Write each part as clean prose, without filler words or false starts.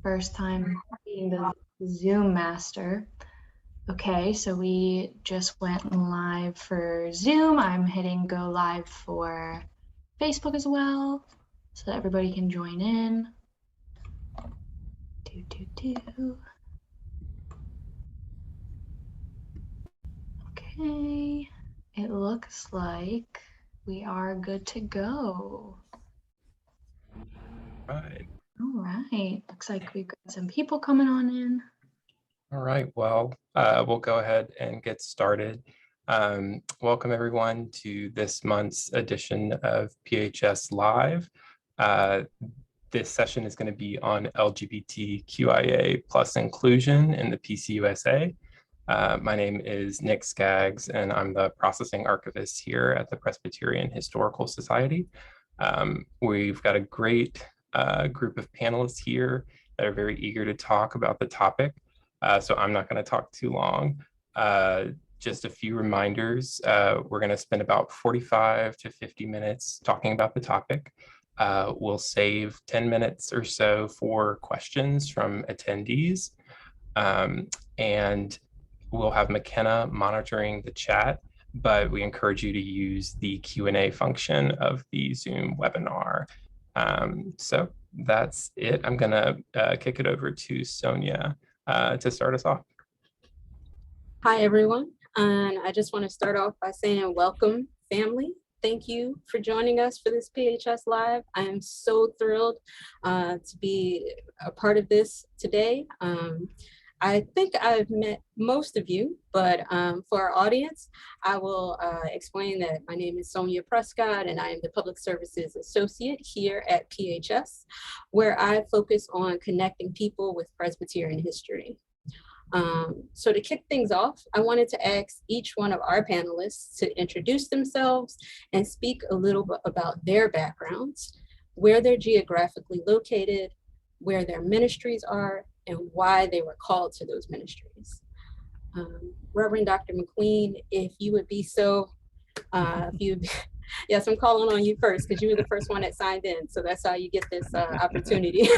First time being the Zoom master. Okay, so we just went live for Zoom. I'm hitting go live for Facebook as well, so that everybody can join in. Okay, it looks like we are good to go. Right. All right, looks like we've got some people coming on in. All right, well, we'll go ahead and get started. Welcome everyone to this month's edition of PHS Live. This session is going to be on LGBTQIA plus inclusion in the PCUSA. My name is Nick Skaggs, and I'm the processing archivist here at the Presbyterian Historical Society. We've got a great group of panelists here that are very eager to talk about the topic. So I'm not going to talk too long. Just a few reminders. We're going to spend about 45 to 50 minutes talking about the topic. We'll save 10 minutes or so for questions from attendees. And we'll have McKenna monitoring the chat, but we encourage you to use the Q&A function of the Zoom webinar. So that's it. I'm going to kick it over to Sonia to start us off. Hi, everyone. And I just want to start off by saying welcome, family. Thank you for joining us for this PHS Live. I am so thrilled to be a part of this today. I think I've met most of you, but for our audience, I will explain that my name is Sonia Prescott, and I am the Public Services Associate here at PHS, where I focus on connecting people with Presbyterian history. So to kick things off, I wanted to ask each one of our panelists to introduce themselves and speak a little bit about their backgrounds, where they're geographically located, where their ministries are, and why they were called to those ministries. Reverend Dr. McQueen, if you would be so, yes, I'm calling on you first because you were the first one that signed in, so that's how you get this opportunity.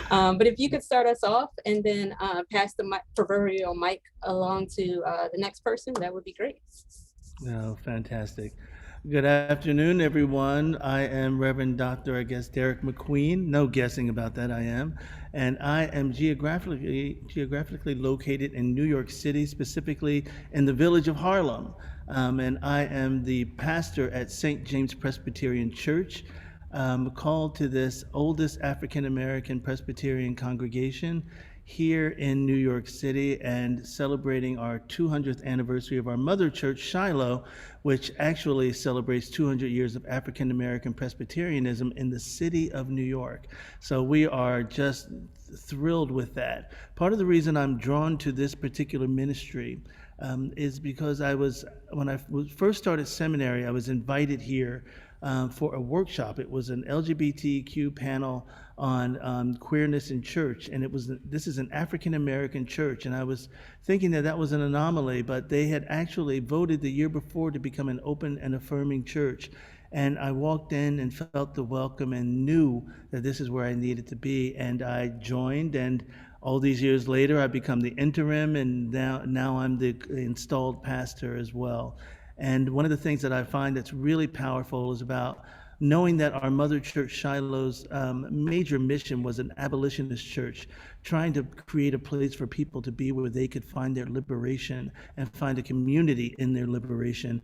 But if you could start us off and then pass the proverbial mic along to the next person, that would be great. Oh, fantastic. Good afternoon, everyone. I am Reverend Dr. Derrick McQueen. No guessing about that, I am. And I am geographically located in New York City, specifically in the village of Harlem. And I am the pastor at St. James Presbyterian Church, called to this oldest African-American Presbyterian congregation here in New York City, and celebrating our 200th anniversary of our mother church, Shiloh, which actually celebrates 200 years of African-American Presbyterianism in the city of New York. So we are just thrilled with that. Part of the reason I'm drawn to this particular ministry is because when I first started seminary, I was invited here for a workshop. It was an LGBTQ panel on queerness in church, and this is an African-American church, and I was thinking that was an anomaly, but they had actually voted the year before to become an open and affirming church. And I walked in and felt the welcome and knew that this is where I needed to be, and I joined, and all these years later I become the interim, and now I'm the installed pastor as well. And one of the things that I find that's really powerful is about knowing that our mother church, Shiloh's major mission was an abolitionist church, trying to create a place for people to be where they could find their liberation and find a community in their liberation.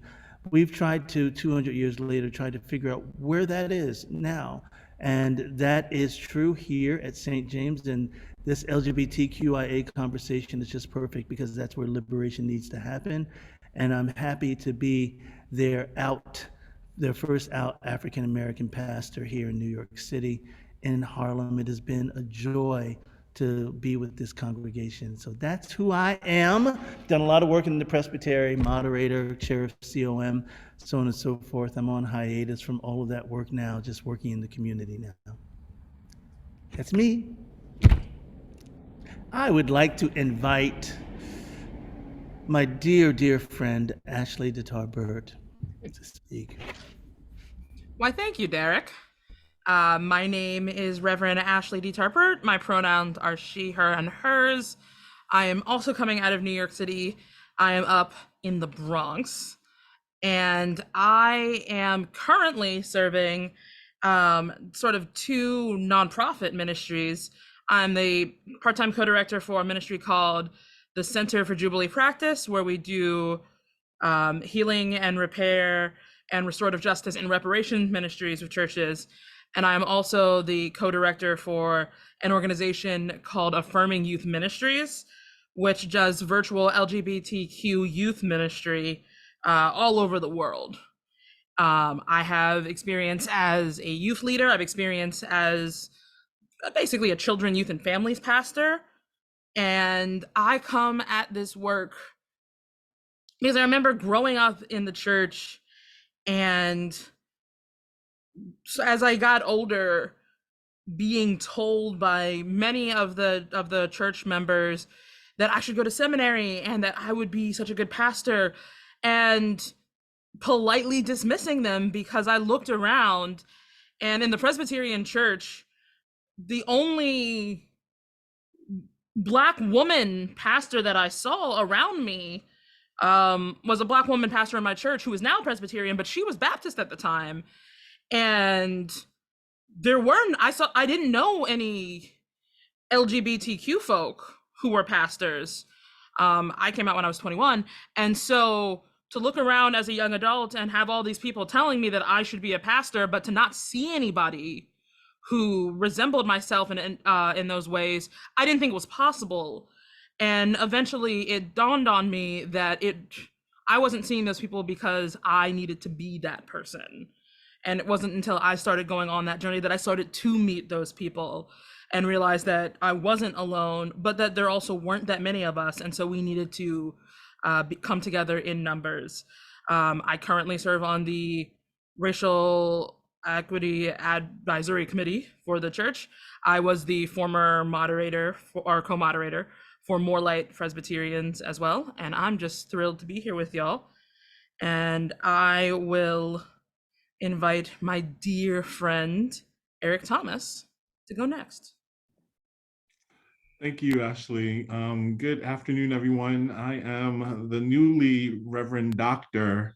We've tried to, 200 years later, try to figure out where that is now. And that is true here at St. James. And this LGBTQIA conversation is just perfect because that's where liberation needs to happen. And I'm happy to be their first out African-American pastor here in New York City, in Harlem. It has been a joy to be with this congregation. So that's who I am. Done a lot of work in the Presbytery, moderator, chair of COM, so on and so forth. I'm on hiatus from all of that work now, just working in the community now. That's me. I would like to invite my dear friend, Ashley DeTar Birt, to speak. Why, thank you, Derrick. My name is Reverend Ashley D Tarpert. My pronouns are she, her, and hers. I am also coming out of New York City. I am up in the Bronx, and I am currently serving sort of two nonprofit ministries. I'm the part-time co-director for a ministry called the Center for Jubilee Practice, where we do healing and repair and restorative justice and reparation ministries of churches. And I'm also the co-director for an organization called Affirming Youth Ministries, which does virtual LGBTQ youth ministry all over the world. I have experience as a youth leader. I've experience as basically a children, youth, and families pastor. And I come at this work because I remember growing up in the church, and so as I got older, being told by many of the church members that I should go to seminary and that I would be such a good pastor, and politely dismissing them because I looked around, and in the Presbyterian church, the only Black woman pastor that I saw around me was a Black woman pastor in my church who is now Presbyterian, but she was Baptist at the time. And I didn't know any LGBTQ folk who were pastors. I came out when I was 21. And so to look around as a young adult and have all these people telling me that I should be a pastor, but to not see anybody who resembled myself in those ways, I didn't think was possible. And eventually it dawned on me that I wasn't seeing those people because I needed to be that person. And it wasn't until I started going on that journey that I started to meet those people and realized that I wasn't alone, but that there also weren't that many of us. And so we needed to come together in numbers. I currently serve on the Racial Equity Advisory Committee for the church. I was the former moderator or co-moderator for More Light Presbyterians as well. And I'm just thrilled to be here with y'all. And I will invite my dear friend, Eric Thomas, to go next. Thank you, Ashley. Good afternoon, everyone. I am the newly Reverend Dr.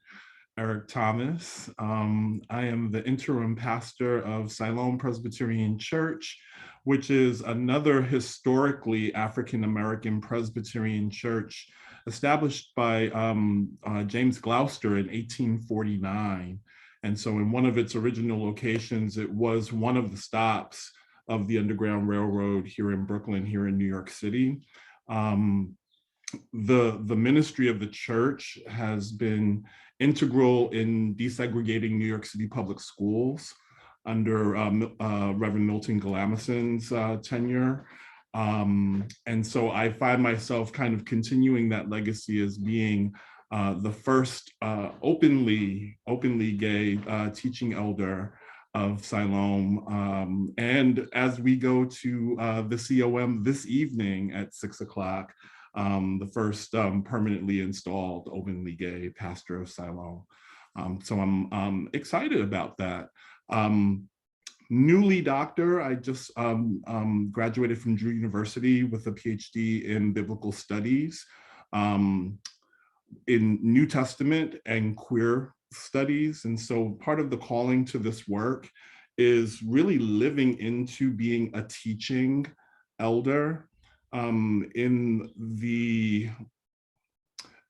Eric Thomas. I am the interim pastor of Siloam Presbyterian Church, which is another historically African-American Presbyterian church established by James Gloucester in 1849. And so in one of its original locations, it was one of the stops of the Underground Railroad here in Brooklyn, here in New York City. The ministry of the church has been integral in desegregating New York City public schools under Reverend Milton Galamison's tenure. And so I find myself kind of continuing that legacy as being the first openly gay teaching elder of Siloam. And as we go to the COM this evening at 6 o'clock, the first permanently installed openly gay pastor of Siloam. So I'm excited about that. Newly doctor, I just graduated from Drew University with a PhD in biblical studies in New Testament and queer studies. And so part of the calling to this work is really living into being a teaching elder in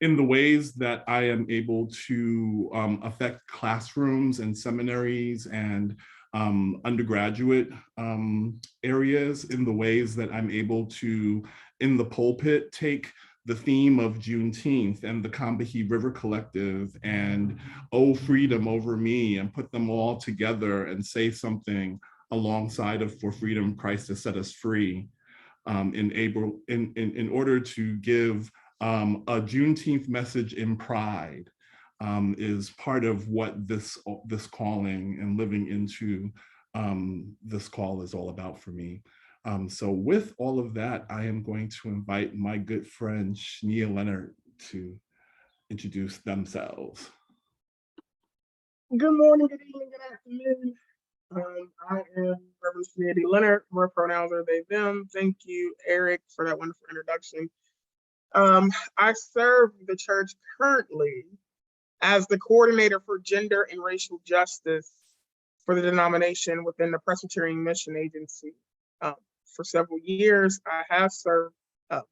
the ways that I am able to affect classrooms and seminaries and undergraduate areas, in the ways that I'm able to, in the pulpit, take the theme of Juneteenth and the Combahee River Collective and Oh Freedom Over Me, and put them all together and say something alongside of For Freedom Christ Has Set Us Free, in order to give a Juneteenth message in pride, is part of what this calling and living into this call is all about for me. So with all of that, I am going to invite my good friend Shanea Leonard to introduce themselves. Good morning, good evening, good afternoon. I am Reverend Shanea D Leonard. My pronouns are they, them. Thank you, Eric, for that wonderful introduction. I serve the church currently as the coordinator for gender and racial justice for the denomination within the Presbyterian Mission Agency. For several years, I have served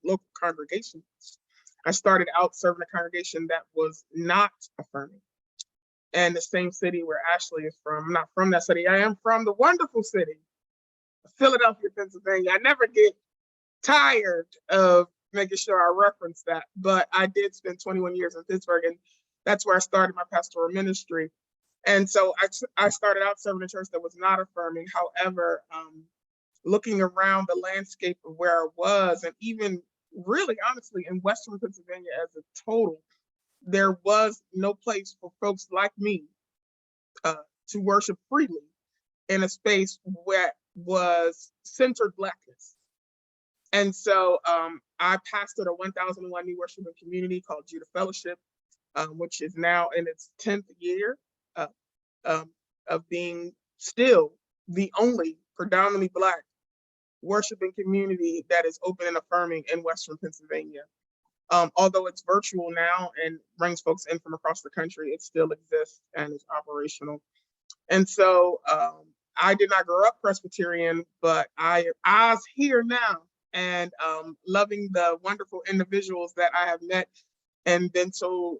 local congregations. I started out serving a congregation that was not affirming. And the same city where Ashley is from. I'm not from that city. I am from the wonderful city of Philadelphia, Pennsylvania. I never get tired of making sure I reference that, but I did spend 21 years in Pittsburgh, and that's where I started my pastoral ministry. And so I started out serving a church that was not affirming. However, looking around the landscape of where I was, and even really honestly in Western Pennsylvania as a total, there was no place for folks like me to worship freely in a space where was centered Blackness. And so I pastored a 1001 new worshiping community called Judah Fellowship, which is now in its 10th year of being still the only predominantly Black worshiping community that is open and affirming in Western Pennsylvania. Although it's virtual now and brings folks in from across the country, it still exists and is operational. And so I did not grow up Presbyterian, but I's here now, and loving the wonderful individuals that I have met and been so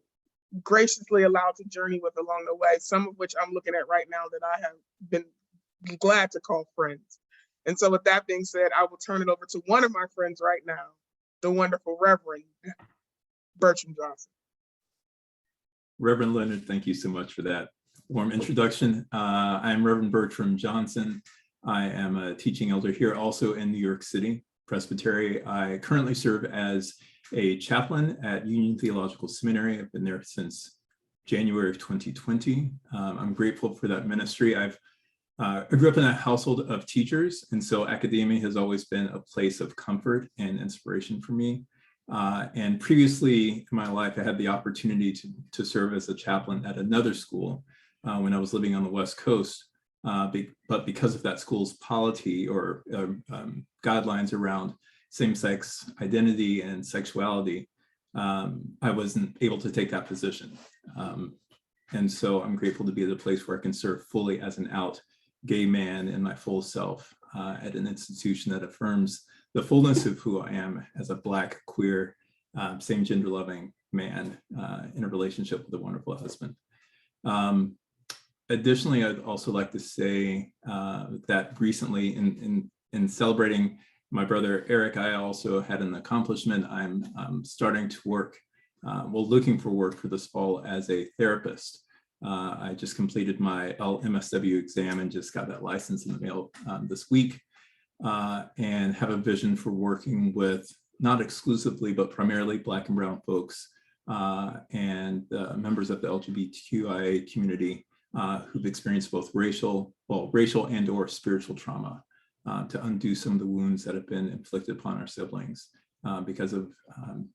graciously allowed to journey with along the way, some of which I'm looking at right now that I have been glad to call friends. And so with that being said, I will turn it over to one of my friends right now, the wonderful Reverend Bertram Johnson. Reverend Leonard, thank you so much for that warm introduction. I'm Reverend Bertram Johnson. I am a teaching elder here also in New York City, Presbyterian. I currently serve as a chaplain at Union Theological Seminary. I've been there since January of 2020. I'm grateful for that ministry. I grew up in a household of teachers, and so academia has always been a place of comfort and inspiration for me. And previously in my life, I had the opportunity to serve as a chaplain at another school when I was living on the West Coast. But because of that school's polity or guidelines around same-sex identity and sexuality, I wasn't able to take that position. And so I'm grateful to be at a place where I can serve fully as an out gay man in my full self at an institution that affirms the fullness of who I am as a Black, queer, same gender loving man in a relationship with a wonderful husband. Additionally, I'd also like to say that recently in celebrating my brother Eric, I also had an accomplishment. I'm starting to work, looking for work for this fall as a therapist. I just completed my LMSW exam and just got that license in the mail this week, and have a vision for working with not exclusively, but primarily Black and brown folks and members of the LGBTQIA community who've experienced both racial and or spiritual trauma to undo some of the wounds that have been inflicted upon our siblings because of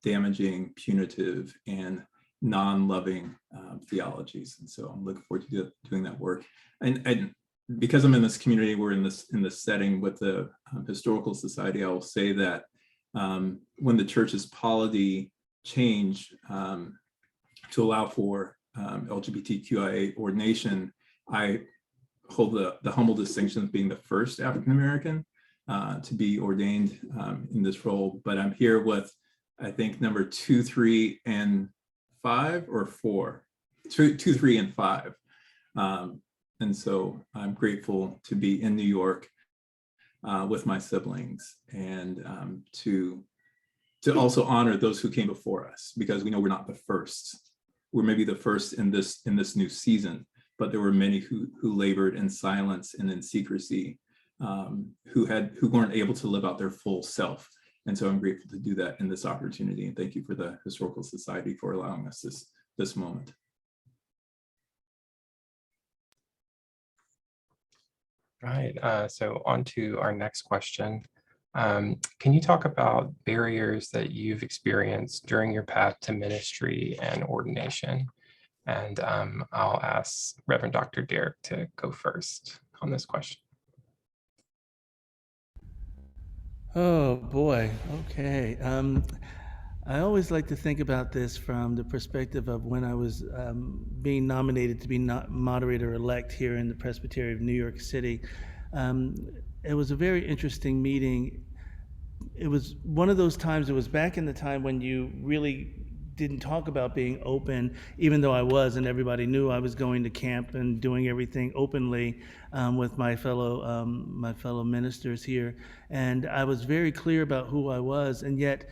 damaging, punitive, and non-loving theologies. And so I'm looking forward to doing that work. And because I'm in this community, we're in this setting with the Historical Society, I will say that when the church's polity changed to allow for LGBTQIA ordination, I hold the humble distinction of being the first African-American to be ordained in this role. But I'm here with, I think, number 2, 3, and 5 or 4, 2, 3, and 5. And so I'm grateful to be in New York with my siblings and to also honor those who came before us, because we know we're not the first. We're maybe the first in this new season, but there were many who labored in silence and in secrecy, who weren't able to live out their full self. And so I'm grateful to do that in this opportunity. And thank you for the Historical Society for allowing us this moment. Right, so on to our next question. Can you talk about barriers that you've experienced during your path to ministry and ordination? And I'll ask Rev Dr. Derrick to go first on this question? Oh boy, okay. I always like to think about this from the perspective of when I was being nominated to be moderator-elect here in the Presbyterian of New York City. It was a very interesting meeting. It was one of those times, it was back in the time when you really didn't talk about being open, even though I was, and everybody knew I was going to camp and doing everything openly with my fellow ministers here. And I was very clear about who I was, and yet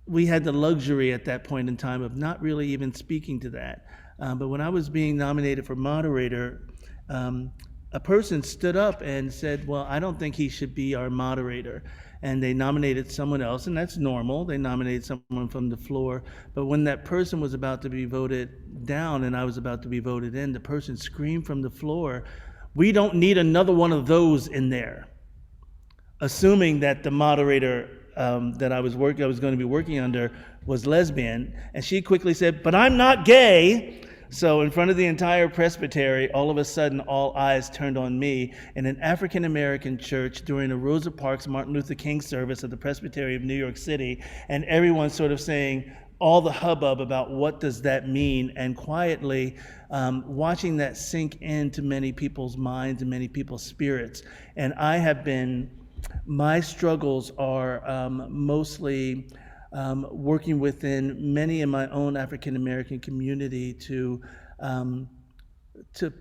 we had the luxury at that point in time of not really even speaking to that. But when I was being nominated for moderator, a person stood up and said, well, I don't think he should be our moderator. And they nominated someone else, and that's normal. They nominated someone from the floor. But when that person was about to be voted down and I was about to be voted in, the person screamed from the floor, "We don't need another one of those in there," assuming that the moderator that I was going to be working under was lesbian. And she quickly said, "But I'm not gay." So in front of the entire presbytery, all of a sudden, all eyes turned on me in an African-American church during a Rosa Parks Martin Luther King service at the Presbyterian of New York City, and everyone sort of saying all the hubbub about what does that mean, and quietly watching that sink into many people's minds and many people's spirits. And my struggles are mostly working within many in my own African American community to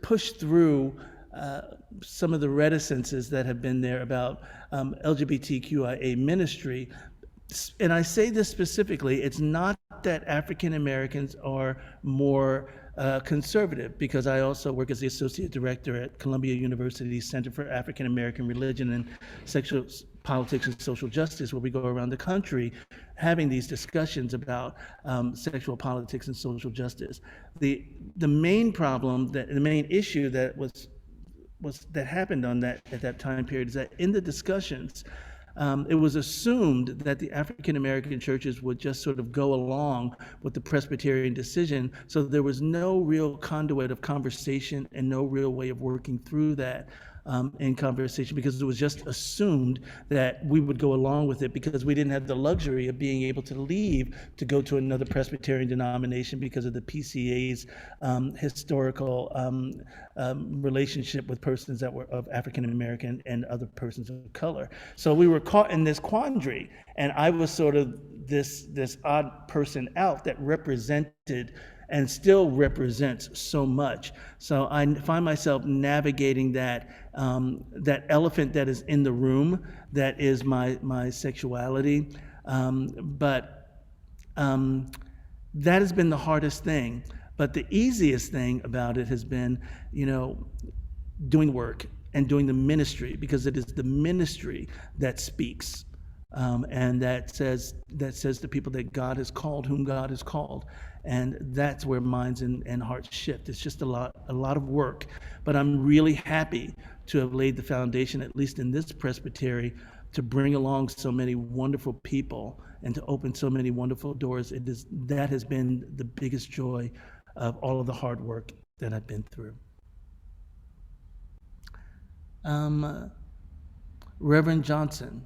push through some of the reticences that have been there about LGBTQIA ministry. And I say this specifically, it's not that African Americans are more conservative, because I also work as the Associate Director at Columbia University's Center for African American Religion and Sexual Politics and Social Justice, where we go around the country having these discussions about sexual politics and social justice. The main problem, the main issue that that happened at that time period is that in the discussions, it was assumed that the African American churches would just sort of go along with the Presbyterian decision, so there was no real conduit of conversation and no real way of working through that in conversation, because it was just assumed that we would go along with it because we didn't have the luxury of being able to leave to go to another Presbyterian denomination because of the PCA's historical relationship with persons that were of African American and other persons of color. So we were caught in this quandary, and I was sort of this odd person out that represented and still represents so much. So I find myself navigating that elephant that is in the room, that is my sexuality. But that has been the hardest thing. But the easiest thing about it has been, doing work and doing the ministry, because it is the ministry that speaks. And that says to people that God has called whom God has called. And that's where minds and hearts shift. It's just a lot of work, but I'm really happy to have laid the foundation, at least in this presbytery, to bring along so many wonderful people and to open so many wonderful doors. That has been the biggest joy of all of the hard work that I've been through. Reverend Johnson.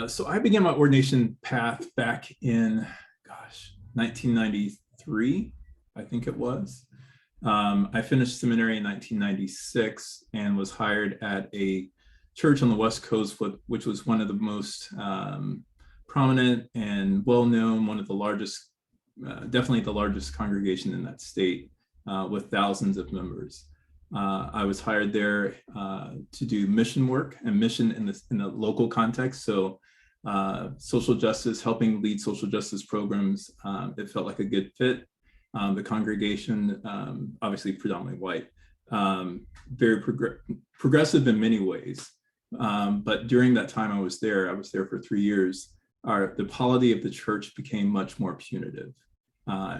So I began my ordination path back in, 1993, I think it was. I finished seminary in 1996 and was hired at a church on the West Coast, which was one of the most prominent and well-known, one of the largest, definitely the largest congregation in that state, with thousands of members. I was hired there to do mission work and mission in the local context. So social justice, helping lead social justice programs, it felt like a good fit. The congregation, obviously predominantly white, very progressive in many ways. But during that time I was there for 3 years, the polity of the church became much more punitive.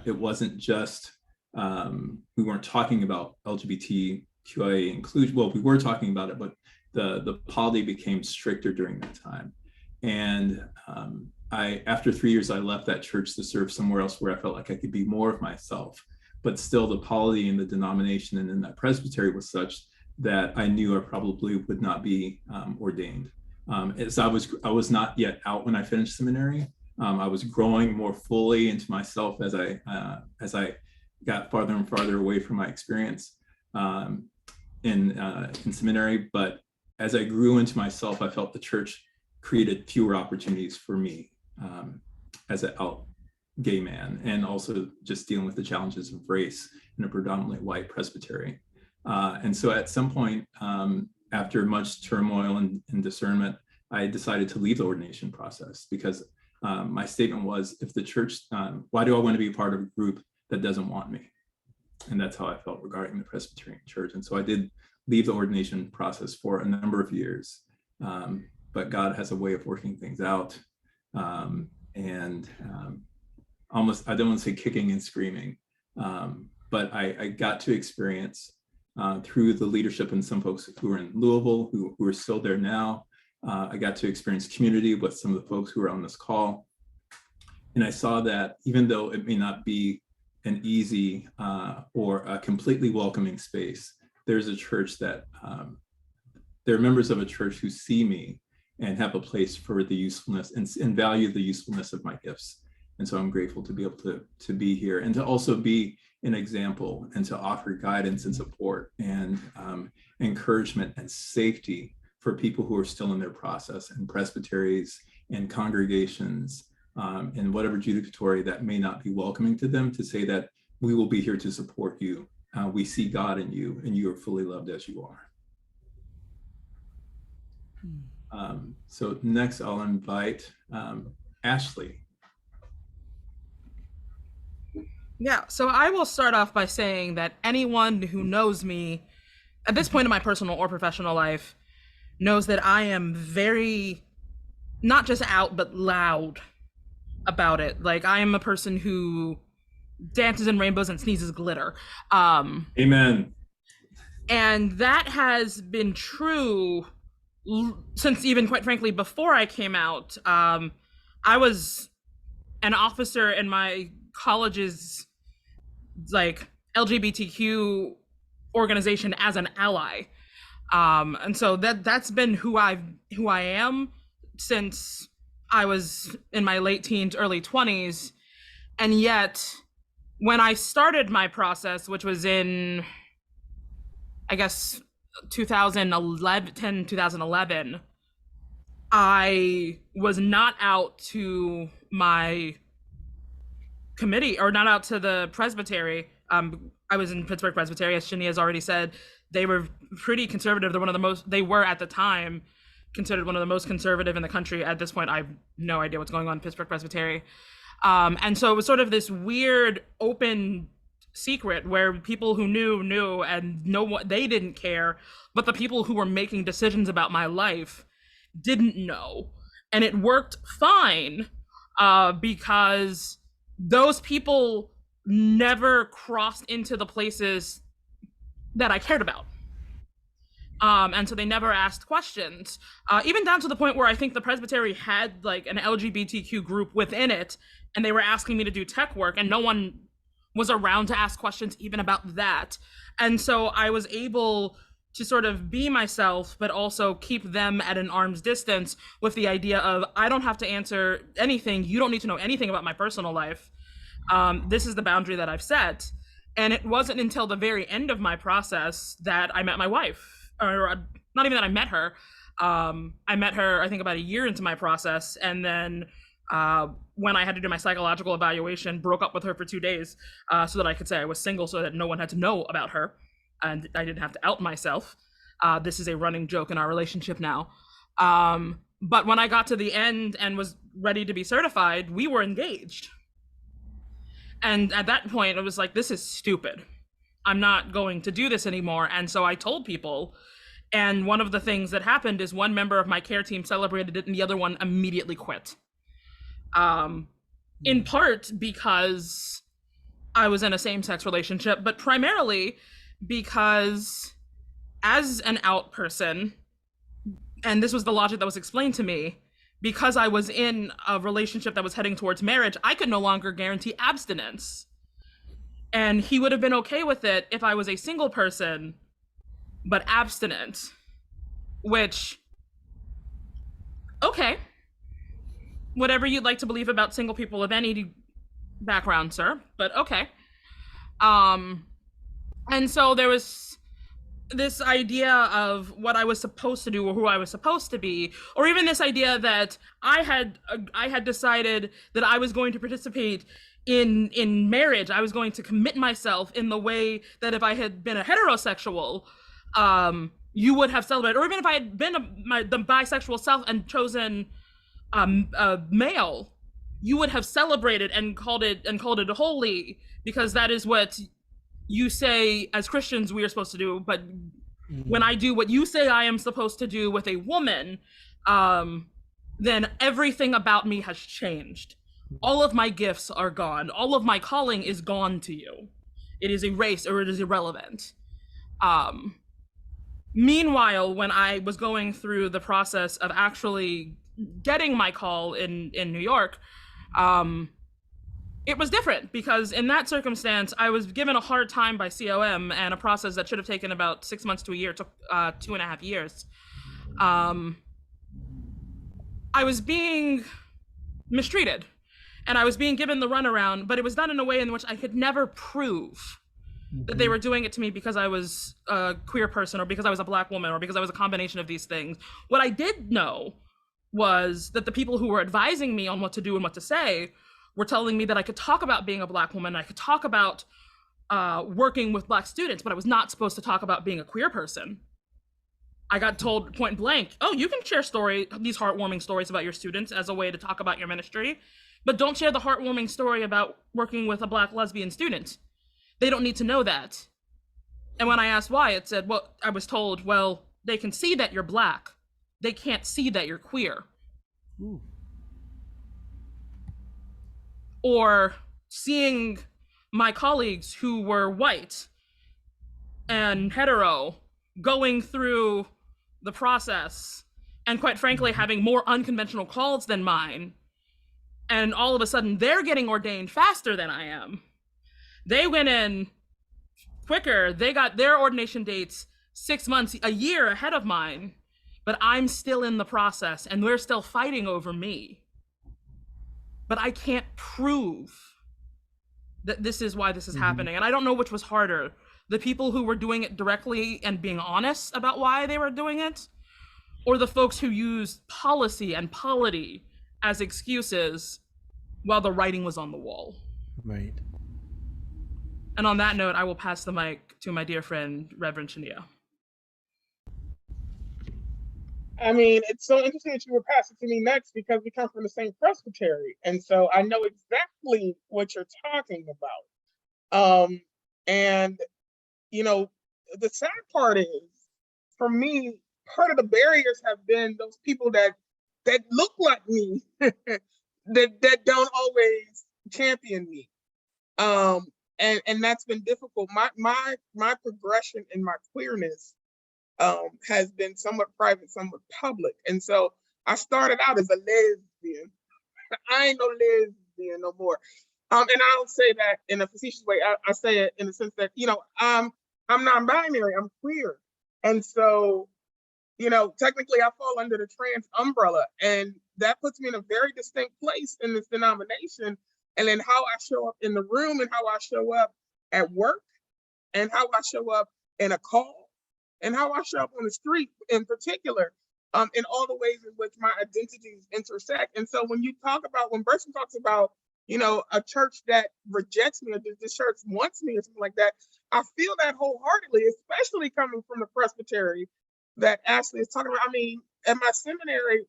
It wasn't just, we weren't talking about LGBTQIA inclusion. Well, we were talking about it, but the polity became stricter during that time. And after 3 years, I left that church to serve somewhere else where I felt like I could be more of myself. but still the polity in the denomination and in that presbytery was such that I knew I probably would not be ordained. As I was not yet out when I finished seminary. I was growing more fully into myself as I got farther and farther away from my experience in seminary. But as I grew into myself, I felt the church created fewer opportunities for me as an out gay man, and also just dealing with the challenges of race in a predominantly white presbytery. And so at some point, after much turmoil and discernment, I decided to leave the ordination process because my statement was, if the church, why do I want to be part of a group that doesn't want me? And that's how I felt regarding the Presbyterian Church. And so I did leave the ordination process for a number of years, but God has a way of working things out. Almost, I don't want to say kicking and screaming, but I got to experience through the leadership and some folks who are in Louisville, who are still there now. I got to experience community with some of the folks who are on this call. And I saw that even though it may not be an easy or a completely welcoming space, there's a church that, there are members of a church who see me and have a place for the usefulness and value the usefulness of my gifts. And so I'm grateful to be able to be here and to also be an example and to offer guidance and support and encouragement and safety for people who are still in their process, and presbyteries and congregations and whatever judicatory that may not be welcoming to them, to say that we will be here to support you. We see God in you and you are fully loved as you are. So next I'll invite Ashley. Yeah, so I will start off by saying that anyone who knows me at this point in my personal or professional life knows that I am very, not just out, but loud about it. Like, I am a person who dances in rainbows and sneezes glitter. Amen. And that has been true since even, quite frankly, before I came out. I was an officer in my college's like LGBTQ organization as an ally. And so that's been who I am since I was in my late teens, early 20s. And yet when I started my process, which was in, I guess, 2011, I was not out to my committee, or not out to the presbytery. I was in Pittsburgh Presbytery, as Shanea has already said. They were pretty conservative. They were at the time considered one of the most conservative in the country. At this point, I have no idea what's going on in Pittsburgh Presbytery. And so it was sort of this weird open secret where people who knew, and they didn't care, but the people who were making decisions about my life didn't know. And it worked fine because those people never crossed into the places that I cared about. And so they never asked questions, even down to the point where I think the presbytery had like an LGBTQ group within it, and they were asking me to do tech work, and no one was around to ask questions even about that. And so I was able to sort of be myself, but also keep them at an arm's distance with the idea of, I don't have to answer anything. You don't need to know anything about my personal life. This is the boundary that I've set. And it wasn't until the very end of my process that I met my wife, or not even that I met her. I met her, I think, about a year into my process. And then when I had to do my psychological evaluation, broke up with her for 2 days so that I could say I was single, so that no one had to know about her. And I didn't have to out myself. This is a running joke in our relationship now. But when I got to the end and was ready to be certified, we were engaged. And at that point, it was like, this is stupid. I'm not going to do this anymore. And so I told people. And one of the things that happened is one member of my care team celebrated it and the other one immediately quit. In part because I was in a same-sex relationship, but primarily because as an out person, and this was the logic that was explained to me, because I was in a relationship that was heading towards marriage, I could no longer guarantee abstinence. And he would have been okay with it if I was a single person, but abstinent, which, okay, whatever you'd like to believe about single people of any background, sir, but okay. And so there was this idea of what I was supposed to do or who I was supposed to be, or even this idea that I had decided that I was going to participate in marriage. I was going to commit myself in the way that if I had been a heterosexual, you would have celebrated, or even if I had been the bisexual self and chosen a male, you would have celebrated and called it holy, because that is what you say as Christians we are supposed to do. But when I do what you say I am supposed to do with a woman, then everything about me has changed. All of my gifts are gone. All of my calling is gone to you. It is erased, or it is irrelevant. Meanwhile, when I was going through the process of actually getting my call in New York, it was different, because in that circumstance, I was given a hard time by COM, and a process that should have taken about 6 months to a year took 2.5 years. I was being mistreated, and I was being given the runaround, but it was done in a way in which I could never prove that they were doing it to me because I was a queer person, or because I was a Black woman, or because I was a combination of these things. What I did know was that the people who were advising me on what to do and what to say were telling me that I could talk about being a Black woman, I could talk about working with Black students, but I was not supposed to talk about being a queer person. I got told point blank, oh, you can share these heartwarming stories about your students as a way to talk about your ministry, but don't share the heartwarming story about working with a Black lesbian student. They don't need to know that. And when I asked why, it said, well, I was told, well, they can see that you're Black. They can't see that you're queer. Ooh. Or seeing my colleagues who were white and hetero going through the process, and quite frankly, having more unconventional calls than mine, and all of a sudden they're getting ordained faster than I am. They went in quicker. They got their ordination dates 6 months, a year ahead of mine, but I'm still in the process, and we're still fighting over me. But I can't prove that this is why this is happening. And I don't know which was harder, the people who were doing it directly and being honest about why they were doing it, or the folks who used policy and polity as excuses while the writing was on the wall. Right. And on that note, I will pass the mic to my dear friend, Reverend Shanea. I mean, it's so interesting that you would pass it to me next, because we come from the same presbytery. And so I know exactly what you're talking about. And, you know, the sad part is, for me, part of the barriers have been those people that look like me, that don't always champion me. And that's been difficult. My progression in my queerness has been somewhat private, somewhat public. And so I started out as a lesbian. I ain't no lesbian no more. And I don't say that in a facetious way. I say it in the sense that, you know, I'm non-binary, I'm queer. And so, you know, technically I fall under the trans umbrella, and that puts me in a very distinct place in this denomination, and in how I show up in the room, and how I show up at work, and how I show up in a call, and how I show up on the street in particular, in all the ways in which my identities intersect. And so when Bertram talks about, you know, a church that rejects me, or this church wants me, or something like that, I feel that wholeheartedly, especially coming from the presbytery that Ashley is talking about. I mean, at my seminary,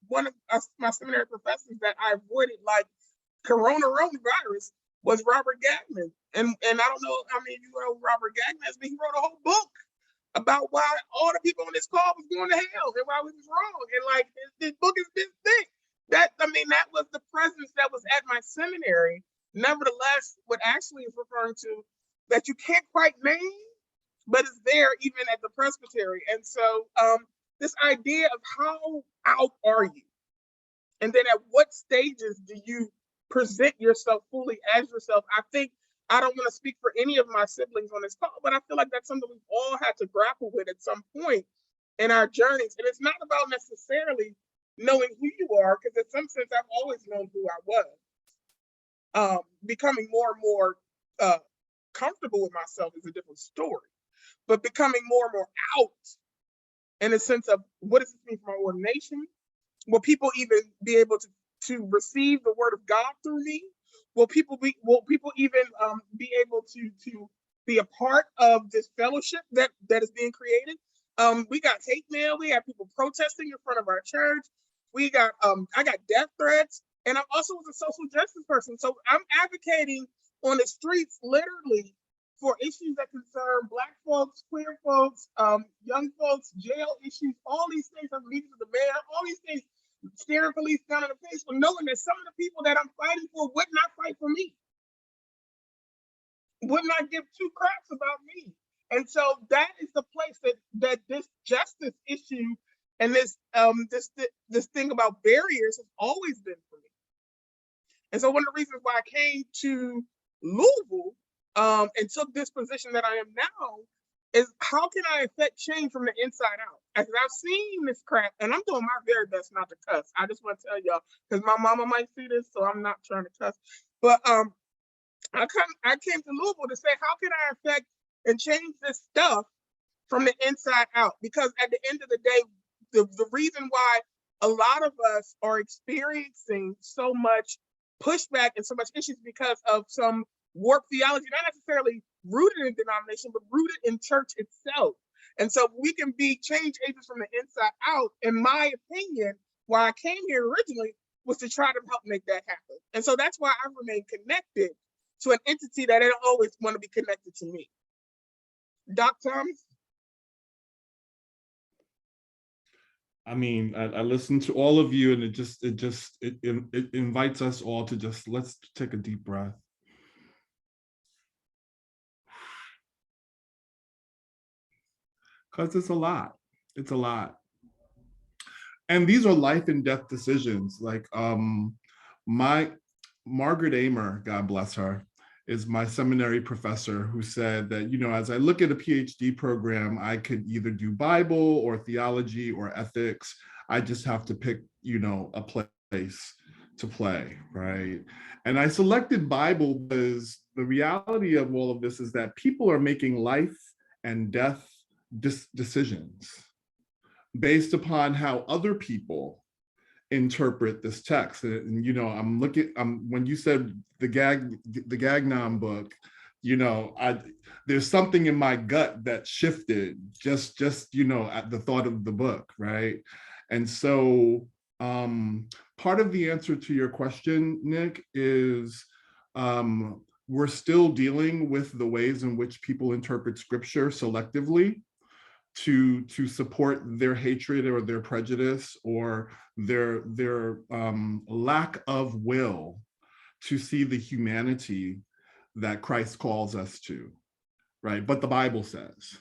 one of my seminary professors that I avoided like coronavirus was Robert Gagnon. And I don't know how many of you know Robert Gagnon is, but he wrote a whole book about why all the people on this call was going to hell and why we was wrong. And like, this book is this thick. That was the presence that was at my seminary. Nevertheless, what Ashley is referring to, that you can't quite name, but it's there even at the presbytery. And so this idea of how out are you? And then at what stages do you present yourself fully as yourself? I think I don't want to speak for any of my siblings on this call, but I feel like that's something we've all had to grapple with at some point in our journeys. And it's not about necessarily knowing who you are, because in some sense, I've always known who I was. Becoming more and more comfortable with myself is a different story, but becoming more and more out in a sense of what does this mean for my ordination? Will people even be able to receive the word of God through me? Will people even be able to be a part of this fellowship that is being created? We got hate mail. We have people protesting in front of our church. We got I got death threats, and I'm also a social justice person. So I'm advocating on the streets, literally, for issues that concern Black folks, queer folks, young folks, jail issues, all these things. I'm meeting with the mayor, all these things, staring police down in the face, but knowing that some of the people that I'm fighting for would not fight for me, would not give two craps about me. And so that is the place that this justice issue and this thing about barriers has always been for me. And so one of the reasons why I came to Louisville and took this position that I am now is how can I affect change from the inside out? As I've seen this crap, and I'm doing my very best not to cuss. I just want to tell y'all, because my mama might see this, so I'm not trying to cuss. But I came to Louisville to say, how can I affect and change this stuff from the inside out? Because at the end of the day, the reason why a lot of us are experiencing so much pushback and so much issues because of some warped theology, not necessarily rooted in denomination, but rooted in church itself. And so we can be change agents from the inside out. In my opinion, why I came here originally was to try to help make that happen. And so that's why I remain connected to an entity that I don't always want to be connected to me. Doc Thomas? I mean, I listened to all of you, and it invites us all to just, let's take a deep breath. Because it's a lot. It's a lot. And these are life and death decisions. Like my Margaret Amer, God bless her, is my seminary professor who said that, you know, as I look at a PhD program, I could either do Bible or theology or ethics. I just have to pick, you know, a place to play, right? And I selected Bible because the reality of all of this is that people are making life and death decisions based upon how other people interpret this text. And you know, when you said the Gagnon book, you know, there's something in my gut that shifted just you know, at the thought of the book, right? And so part of the answer to your question, Nick, is we're still dealing with the ways in which people interpret scripture selectively to support their hatred or their prejudice or their lack of will to see the humanity that Christ calls us to, right? But the Bible says,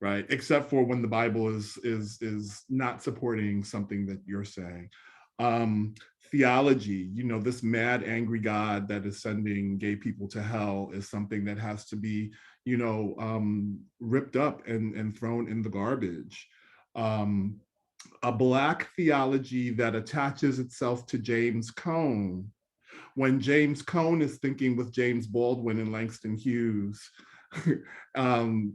right? Except for when the Bible is not supporting something that you're saying. Theology, you know, this mad, angry God that is sending gay people to hell is something that has to be, you know, ripped up and thrown in the garbage. A Black theology that attaches itself to James Cone, when James Cone is thinking with James Baldwin and Langston Hughes and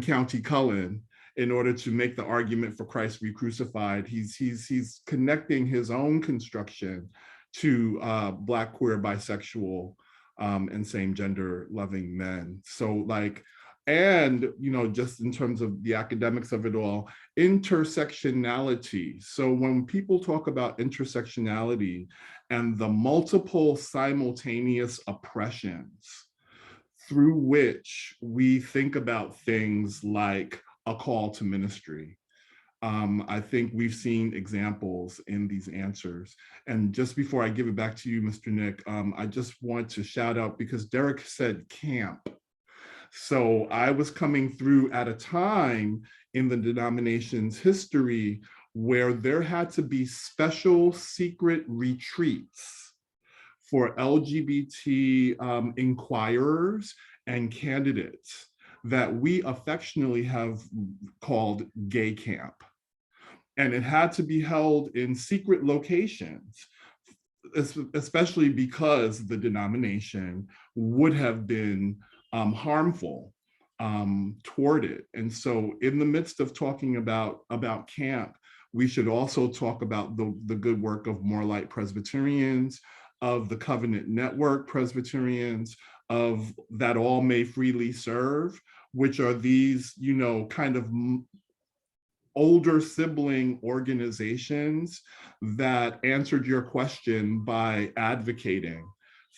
County Cullen, in order to make the argument for Christ re-crucified, he's connecting his own construction to Black, queer, bisexual, and same gender loving men. So like, and, you know, just in terms of the academics of it all, intersectionality. So when people talk about intersectionality and the multiple simultaneous oppressions through which we think about things like a call to ministry, I think we've seen examples in these answers. And just before I give it back to you, Mr. Nick, I just want to shout out, because Derrick said camp. So I was coming through at a time in the denomination's history where there had to be special secret retreats for LGBT inquirers and candidates that we affectionately have called gay camp. And it had to be held in secret locations, especially because the denomination would have been harmful toward it. And so in the midst of talking about camp, we should also talk about the good work of More Light Presbyterians, of the Covenant Network Presbyterians, of That All May Freely Serve, which are these, kind of older sibling organizations that answered your question by advocating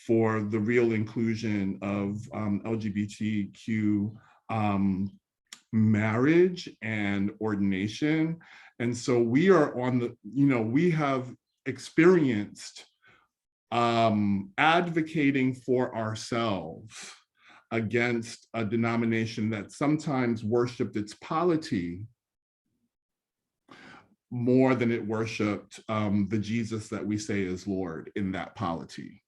for the real inclusion of LGBTQ marriage and ordination. And so we are on the, we have experienced advocating for ourselves against a denomination that sometimes worshiped its polity more than it worshiped the Jesus that we say is Lord in that polity.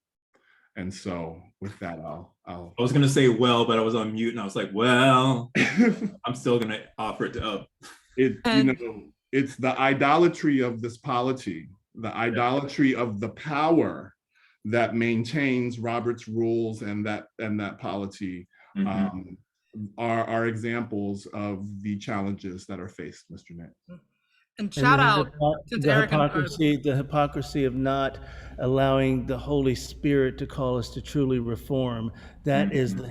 And so with that, I was gonna say well, but I was on mute and I was like, well, I'm still gonna offer it up. It's the idolatry of this polity, the idolatry of the power that maintains Robert's rules and that polity are examples of the challenges that are faced, Mr. Nick. And shout out to Derrick the hypocrisy of not allowing the Holy Spirit to call us to truly reform. That is the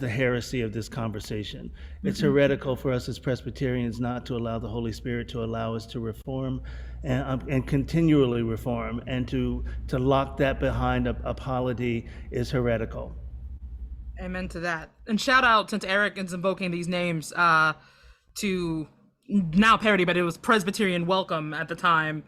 heresy of this conversation. It's heretical for us as Presbyterians not to allow the Holy Spirit to allow us to reform and continually reform, and to lock that behind a polity is heretical. Amen to that. And shout out, since Eric is invoking these names, to now parody, but it was Presbyterian Welcome at the time,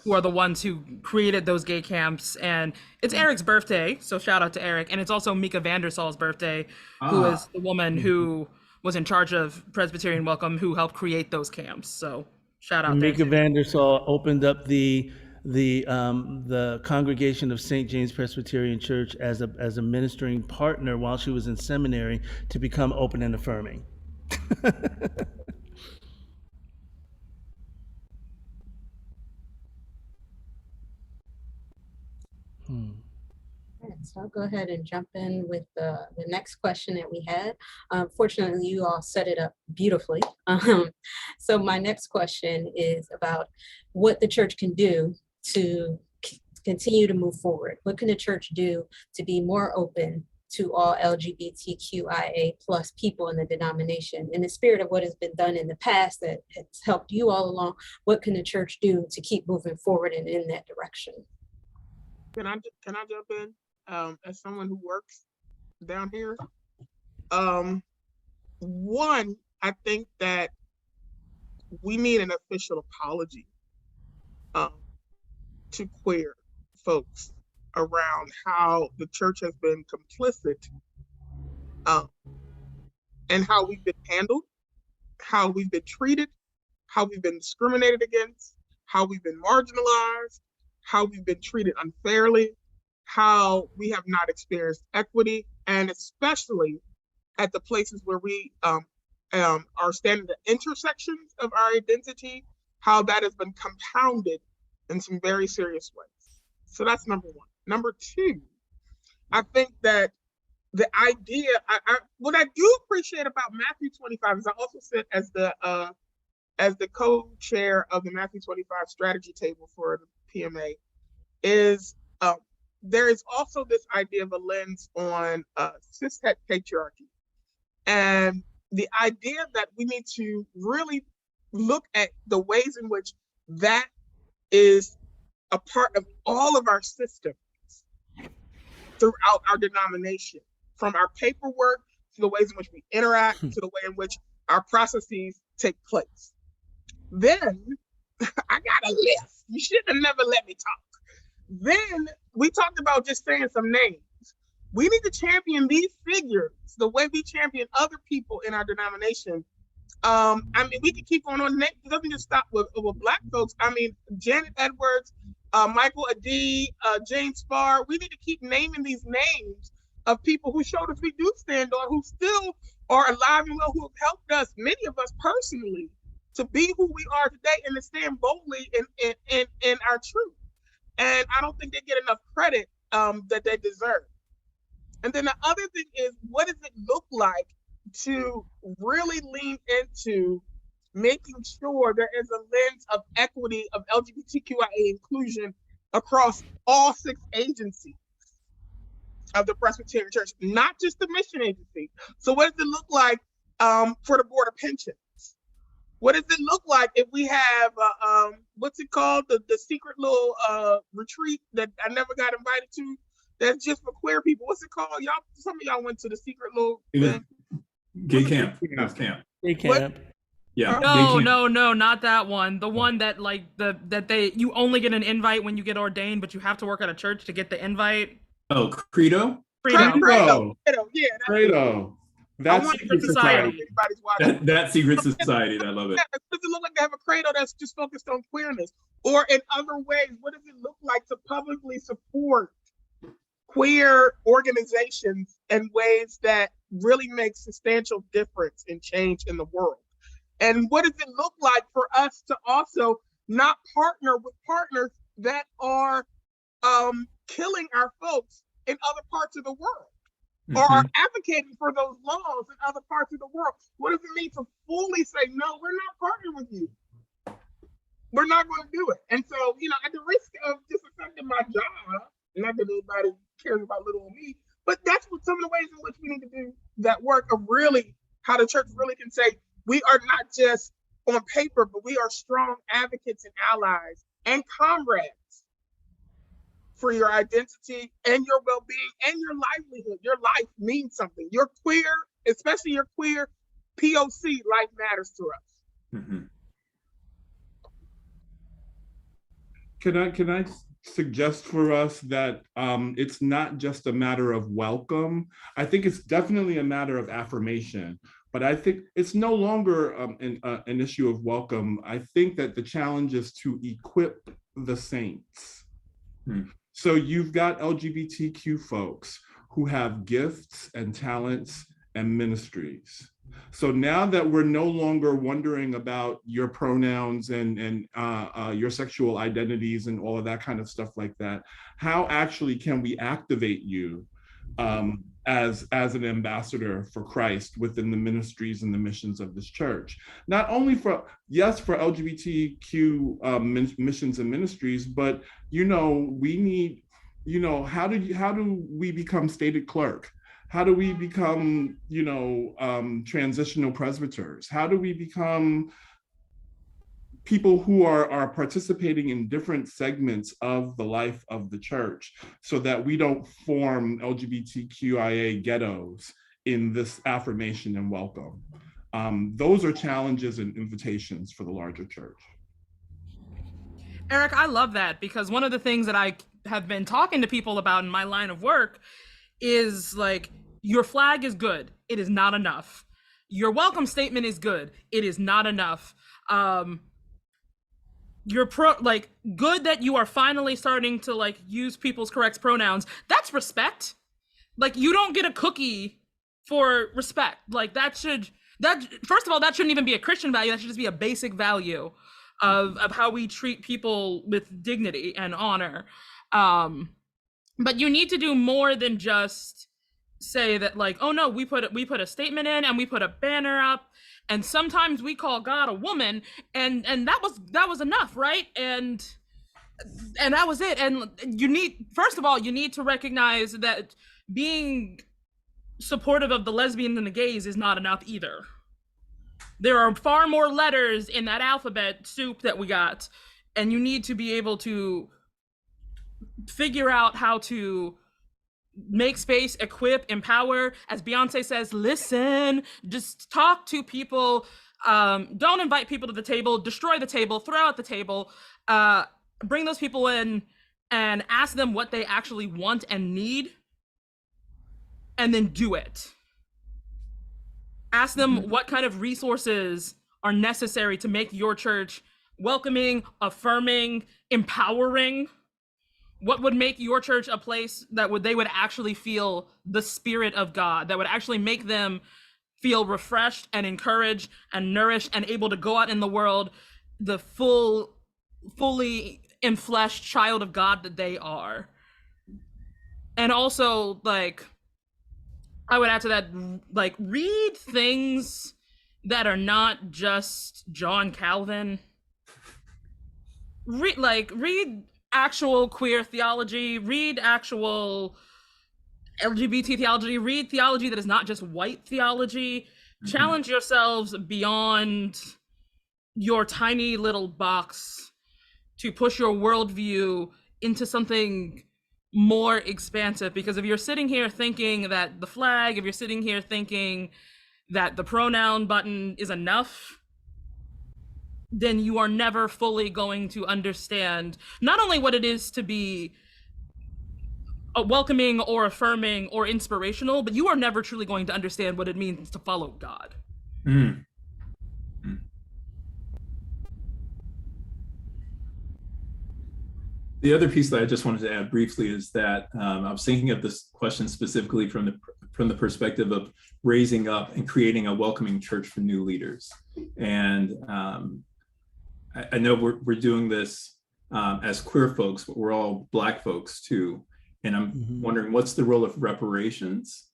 who are the ones who created those gay camps. And it's Eric's birthday, so shout out to Eric. And it's also Mika Vandersal's birthday, who is the woman who was in charge of Presbyterian Welcome, who helped create those camps. So shout out. Mika Vandersal opened up the congregation of St. James Presbyterian Church as a ministering partner while she was in seminary to become open and affirming. So I'll go ahead and jump in with the next question that we had. Fortunately, you all set it up beautifully. So my next question is about what the church can do to continue to move forward. What can the church do to be more open to all LGBTQIA plus people in the denomination? In the spirit of what has been done in the past that has helped you all along, what can the church do to keep moving forward and in that direction? Can I jump in as someone who works down here? One, I think that we need an official apology to queer folks around how the church has been complicit and how we've been handled, how we've been treated, how we've been discriminated against, how we've been marginalized, how we've been treated unfairly, how we have not experienced equity, and especially at the places where we are standing at the intersections of our identity, how that has been compounded in some very serious ways. So that's number one. Number two, I think that the idea, what I do appreciate about Matthew 25 is I also sit as the co-chair of the Matthew 25 strategy table for the PMA, is there is also this idea of a lens on cishet patriarchy. And the idea that we need to really look at the ways in which that is a part of all of our systems throughout our denomination, from our paperwork to the ways in which we interact, to the way in which our processes take place. Then I got a list. You should have never let me talk. Then we talked about just saying some names. We need to champion these figures the way we champion other people in our denomination. I mean, we can keep on. It doesn't just stop with Black folks. I mean, Janet Edwards, Michael D, James Farr. We need to keep naming these names of people whose shoulders we do stand on, who still are alive and well, who have helped us, many of us personally, to be who we are today and to stand boldly in our truth. And I don't think they get enough credit that they deserve. And then the other thing is, what does it look like to really lean into making sure there is a lens of equity of LGBTQIA inclusion across all 6 agencies of the Presbyterian Church, not just the mission agency. So what does it look like for the Board of Pensions? What does it look like if we have, what's it called? The secret little retreat that I never got invited to, that's just for queer people. What's it called? Y'all, some of y'all went to the secret little thing. Gay camp. Camp. Gay camp. Yeah. No, not that one. The one that like you only get an invite when you get ordained, but you have to work at a church to get the invite. Oh, Credo? Credo. Yeah. Credo. That secret society. That secret society. I love it. Does it look like they have a credo that's just focused on queerness? Or in other ways, what does it look like to publicly support queer organizations in ways that really make substantial difference and change in the world? And what does it look like for us to also not partner with partners that are killing our folks in other parts of the world, or are advocating for those laws in other parts of the world? What does it mean to fully say, no, we're not partnering with you? We're not going to do it. And so, at the risk of just affecting my job, not that anybody cares about little old me, but that's what some of the ways in which we need to do that work of really how the church really can say, we are not just on paper, but we are strong advocates and allies and comrades for your identity and your well-being and your livelihood. Your life means something. You're queer, especially your queer POC, life matters to us. Mm-hmm. Can I suggest for us that it's not just a matter of welcome? I think it's definitely a matter of affirmation, but I think it's no longer an issue of welcome. I think that the challenge is to equip the saints. So you've got LGBTQ folks who have gifts and talents and ministries. So now that we're no longer wondering about your pronouns and your sexual identities and all of that kind of stuff like that, how actually can we activate you as an ambassador for Christ within the ministries and the missions of this church? Not only for LGBTQ missions and ministries, but we need, how do we become stated clerk? How do we become, transitional presbyters? How do we become people who are participating in different segments of the life of the church so that we don't form LGBTQIA ghettos in this affirmation and welcome? Those are challenges and invitations for the larger church. Eric, I love that, because one of the things that I have been talking to people about in my line of work is like, your flag is good. It is not enough. Your welcome statement is good. It is not enough. You're good that you are finally starting to use people's correct pronouns. That's respect. You don't get a cookie for respect. First of all, that shouldn't even be a Christian value. That should just be a basic value of how we treat people with dignity and honor. But you need to do more than just say that oh no, we put a statement in and we put a banner up, and sometimes we call God a woman, and that was enough, right? And that was it. And you need to recognize that being supportive of the lesbians and the gays is not enough either. There are far more letters in that alphabet soup that we got, and you need to be able to figure out how to make space, equip, empower. As Beyonce says, listen, just talk to people. Don't invite people to the table, destroy the table, throw out the table, bring those people in and ask them what they actually want and need, and then do it. Ask them what kind of resources are necessary to make your church welcoming, affirming, empowering. what would make your church a place that they would actually feel the Spirit of God, that would actually make them feel refreshed and encouraged and nourished and able to go out in the world the fully enfleshed child of God that they are. And also, like, I would add to that, like, read things that are not just John Calvin. Read actual queer theology, read actual LGBT theology, read theology that is not just white theology. Challenge yourselves beyond your tiny little box to push your worldview into something more expansive. Because if you're sitting here thinking that the flag, if you're sitting here thinking that the pronoun button is enough, then you are never fully going to understand not only what it is to be welcoming or affirming or inspirational, but you are never truly going to understand what it means to follow God. The other piece that I just wanted to add briefly is that I was thinking of this question specifically from the perspective of raising up and creating a welcoming church for new leaders. And I know we're doing this as queer folks, but we're all Black folks too. And I'm wondering, what's the role of reparations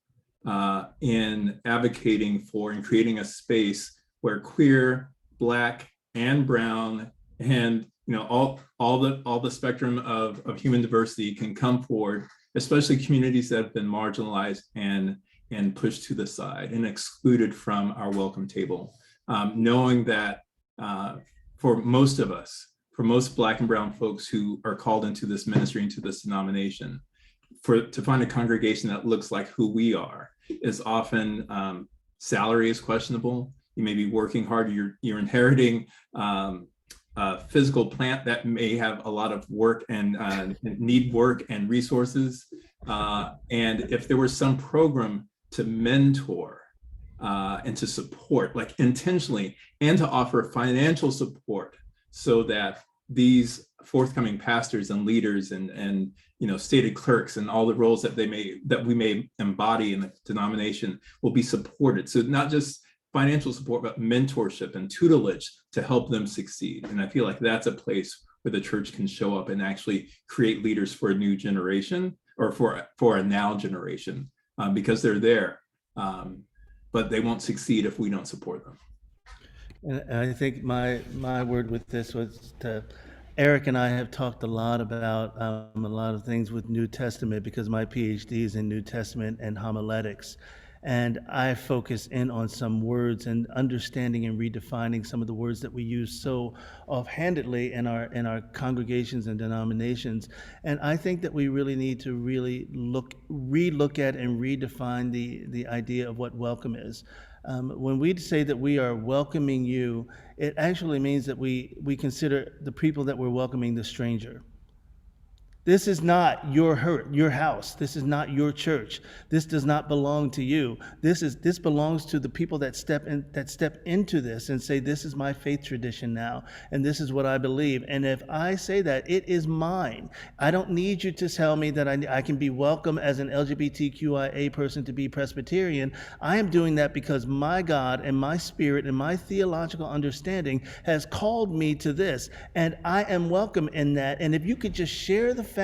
in advocating for and creating a space where queer, Black, and brown, and all the spectrum of human diversity can come forward, especially communities that have been marginalized and pushed to the side and excluded from our welcome table. Knowing that for most of us, for most Black and brown folks who are called into this ministry, into this denomination, to find a congregation that looks like who we are is often salary is questionable. You may be working hard. You're inheriting a physical plant that may have a lot of work and need work and resources. And if there was some program to mentor and to support, like intentionally, and to offer financial support so that these forthcoming pastors and leaders and stated clerks and all the roles that we may embody in the denomination will be supported. So not just financial support, but mentorship and tutelage to help them succeed. And I feel like that's a place where the church can show up and actually create leaders for a new generation, or for a now generation, because they're there, but they won't succeed if we don't support them. And I think my word with this was to Eric and I have talked a lot about a lot of things with New Testament, because my PhD is in New Testament and homiletics. And I focus in on some words and understanding and redefining some of the words that we use so offhandedly in our congregations and denominations. And I think that we really need to relook at and redefine the idea of what welcome is. When we say that we are welcoming you, it actually means that we consider the people that we're welcoming the stranger. This is not your house. This is not your church. This does not belong to you. This belongs to the people that step into this and say, this is my faith tradition now, and this is what I believe. And if I say that, it is mine. I don't need you to tell me that I can be welcome as an LGBTQIA person to be Presbyterian. I am doing that because my God and my spirit and my theological understanding has called me to this, and I am welcome in that. And if you could just share the fact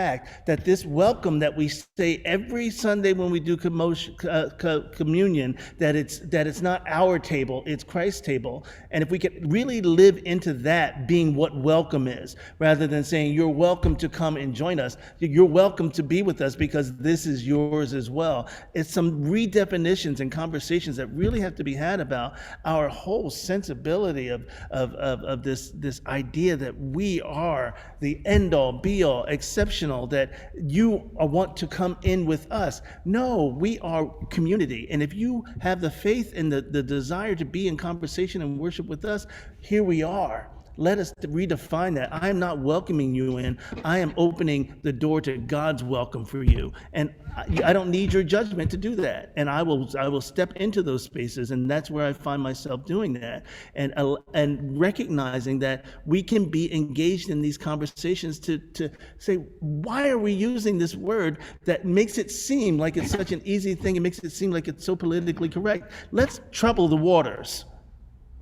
that this welcome that we say every Sunday when we do communion, that it's not our table, it's Christ's table. And if we could really live into that being what welcome is, rather than saying you're welcome to come and join us, you're welcome to be with us because this is yours as well. It's some redefinitions and conversations that really have to be had about our whole sensibility of this idea that we are the end all be all, exceptional, that you want to come in with us. No, we are community. And if you have the faith and the desire to be in conversation and worship with us, here we are. Let us redefine that. I am not welcoming you in. I am opening the door to God's welcome for you. And I don't need your judgment to do that. And I will step into those spaces. And that's where I find myself doing that. And recognizing that we can be engaged in these conversations to say, why are we using this word that makes it seem like it's such an easy thing? It makes it seem like it's so politically correct. Let's trouble the waters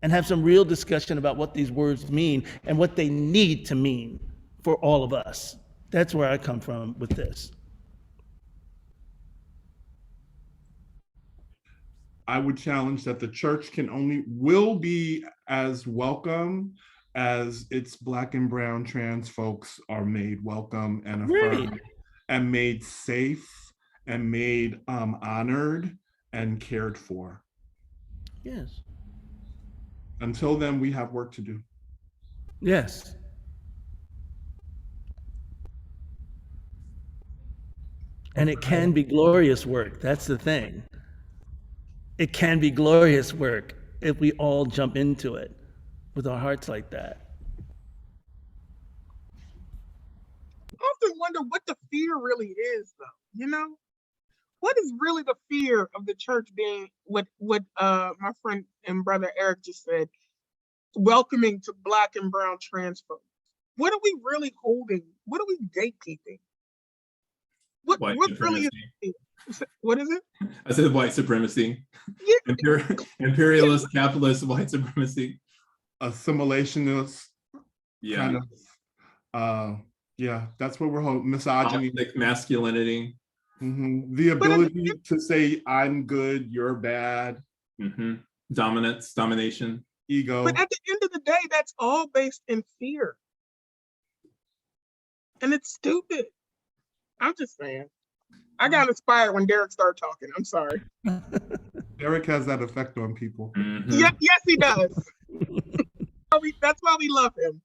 and have some real discussion about what these words mean and what they need to mean for all of us. That's where I come from with this. I would challenge that the church will be as welcome as its Black and brown trans folks are made welcome and affirmed and made safe and made honored and cared for. Yes. Until then, we have work to do. Yes. And it can be glorious work. That's the thing. It can be glorious work if we all jump into it with our hearts like that. I often wonder what the fear really is, though. You know, what is really the fear of the church being what my friend and brother Eric just said, welcoming to Black and brown trans folks? What are we really holding? What are we gatekeeping? What really is? What is it? I said white supremacy. Yeah. Imperialist, capitalist, white supremacy. Assimilationist. Yeah. Kind of, yeah, that's what we're holding. Misogyny. Toxic masculinity. Mm-hmm. The ability to say, I'm good, you're bad. Mm-hmm. Dominance, domination. Ego. But at the end of the day, that's all based in fear. And it's stupid. I'm just saying. I got inspired when Derrick started talking. I'm sorry. Derrick has that effect on people. Mm-hmm. Yes, he does. That's why we love him.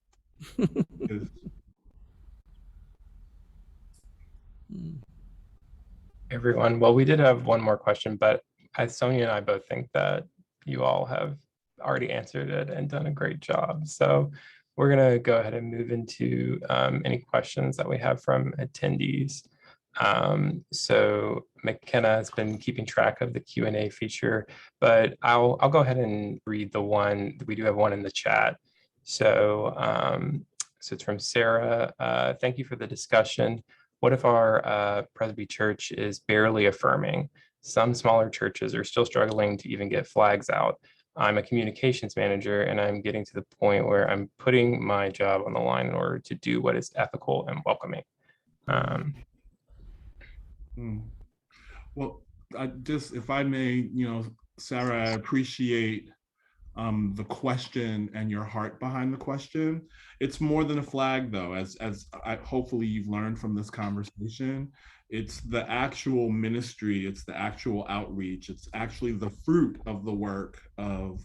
Everyone, well, we did have one more question, but Sonia and I both think that you all have already answered it and done a great job. So we're going to go ahead and move into any questions that we have from attendees. So McKenna has been keeping track of the Q&A feature, but I'll go ahead and read the one. We do have one in the chat. So, so it's from Sarah. Thank you for the discussion. What if our Presby church is barely affirming? Some smaller churches are still struggling to even get flags out. I'm a communications manager and I'm getting to the point where I'm putting my job on the line in order to do what is ethical and welcoming. Well, if I may, Sarah, I appreciate the question and your heart behind the question. It's more than a flag, though, as hopefully you've learned from this conversation. It's the actual ministry, it's the actual outreach, it's actually the fruit of the work of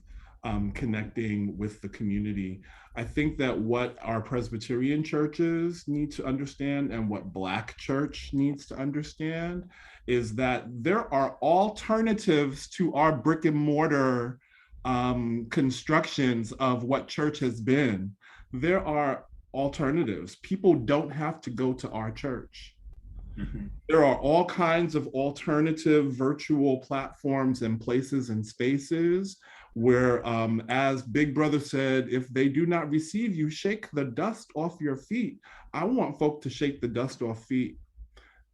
connecting with the community. I think that what our Presbyterian churches need to understand and what Black church needs to understand is that there are alternatives to our brick and mortar constructions of what church has been. There are alternatives. People don't have to go to our church. Mm-hmm. There are all kinds of alternative virtual platforms and places and spaces where, as Big Brother said, if they do not receive you, shake the dust off your feet. I want folk to shake the dust off feet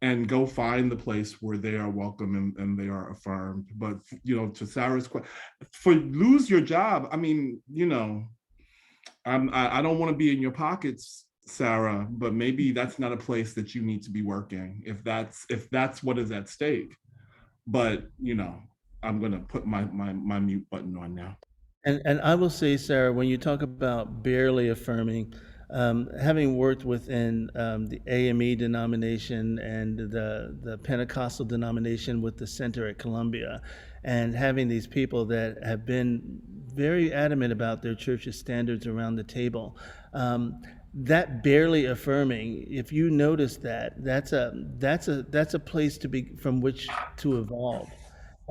and go find the place where they are welcome and they are affirmed. But, to Sarah's question, for lose your job, I mean, I don't want to be in your pockets, Sarah, but maybe that's not a place that you need to be working if that's what is at stake. But, I'm going to put my mute button on now. And I will say, Sarah, when you talk about barely affirming, having worked within the AME denomination and the Pentecostal denomination with the center at Columbia, and having these people that have been very adamant about their church's standards around the table, that barely affirming, if you notice that's a place to be from which to evolve.